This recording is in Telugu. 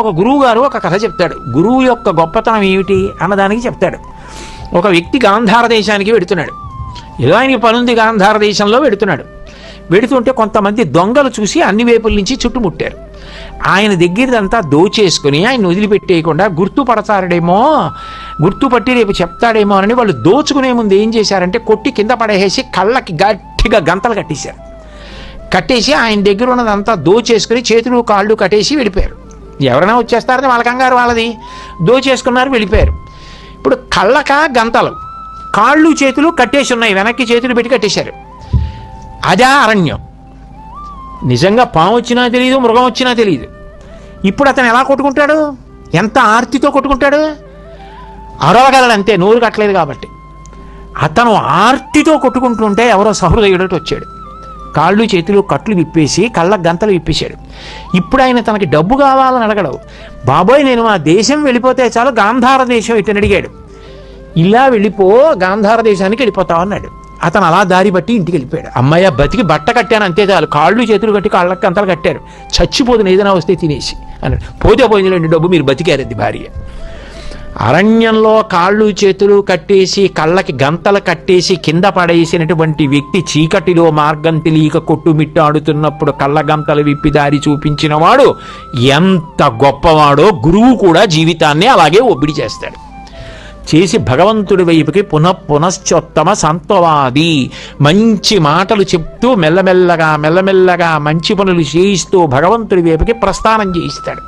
ఒక గురువు గారు ఒక కథ చెప్తాడు. గురువు యొక్క గొప్పతనం ఏమిటి అన్నదానికి చెప్తాడు. ఒక వ్యక్తి గాంధార దేశానికి వెడుతున్నాడు. ఏదో ఆయనకి పనుంది, గాంధార దేశంలో వెడుతున్నాడు. వెడుతుంటే కొంతమంది దొంగలు చూసి అన్ని వైపుల నుంచి చుట్టుముట్టారు. ఆయన దగ్గరదంతా దోచేసుకుని ఆయన వదిలిపెట్టేయకుండా గుర్తుపట్టి రేపు చెప్తాడేమో అని వాళ్ళు దోచుకునే ముందు ఏం చేశారంటే కొట్టి కింద పడేసి కళ్ళకి గట్టిగా గంతలు కట్టేశారు. కట్టేసి ఆయన దగ్గర ఉన్నదంతా దోచేసుకుని చేతులు కాళ్ళు కట్టేసి వెళ్ళిపోయారు. ఎవరైనా వచ్చేస్తారని వాళ్ళ కంగారు వాళ్ళది. దోచేసుకున్నారు, వెళ్ళిపోయారు. ఇప్పుడు కళ్ళక గంతలు, కాళ్ళు చేతులు కట్టేసి ఉన్నాయి, వెనక్కి చేతులు పెట్టి కట్టేశారు. అదా అరణ్యం. నిజంగా పాము వచ్చినా తెలియదు, మృగం వచ్చినా తెలియదు. ఇప్పుడు అతను ఎలా కొట్టుకుంటాడు? ఎంత ఆర్తితో కొట్టుకుంటాడు? అరవగలడు అంతే, నోరు కట్టలేదు కాబట్టి. అతను ఆర్తితో కొట్టుకుంటుంటే ఎవరో సహృదయుడు వచ్చాడు. కాళ్ళు చేతులు కట్లు విప్పేసి కళ్ళ గంతలు విప్పేశాడు. ఇప్పుడు ఆయన తనకి డబ్బు కావాలని అడగడు. బాబోయ్, నేను ఆ దేశం వెళ్ళిపోతే చాలు, గాంధార దేశం ఇటని అడిగాడు. ఇలా వెళ్ళిపో, గాంధార దేశానికి వెళ్ళిపోతావు అన్నాడు. అతను అలా దారి బట్టి ఇంటికి వెళ్ళిపోయాడు. అమ్మాయ బతికి బట్ట కట్టాను అంతే చాలు, కాళ్ళు చేతులు కట్టి కాళ్ళకి గంతలు కట్టారు, చచ్చిపోతుంది ఏదైనా వస్తే తినేసి అన్నాడు. పోతే పోయింది డబ్బు, మీరు బతికారది భార్య. అరణ్యంలో కాళ్ళు చేతులు కట్టేసి కళ్ళకి గంతలు కట్టేసి కింద పడేసినటువంటి వ్యక్తి చీకటిలో మార్గం తెలియక కొట్టుమిట్టాడుతున్నప్పుడు కళ్ళ గంతలు విప్పి దారి చూపించిన వాడు ఎంత గొప్పవాడో గురువు కూడా జీవితాన్ని అలాగే ఒబ్బిడి చేస్తాడు. చేసి భగవంతుడి వైపుకి పునశ్చోత్తమ సంత్వవాది, మంచి మాటలు చెప్తూ మెల్లమెల్లగా మంచి పనులు చేయిస్తూ భగవంతుడి వైపుకి ప్రస్థానం చేయిస్తాడు.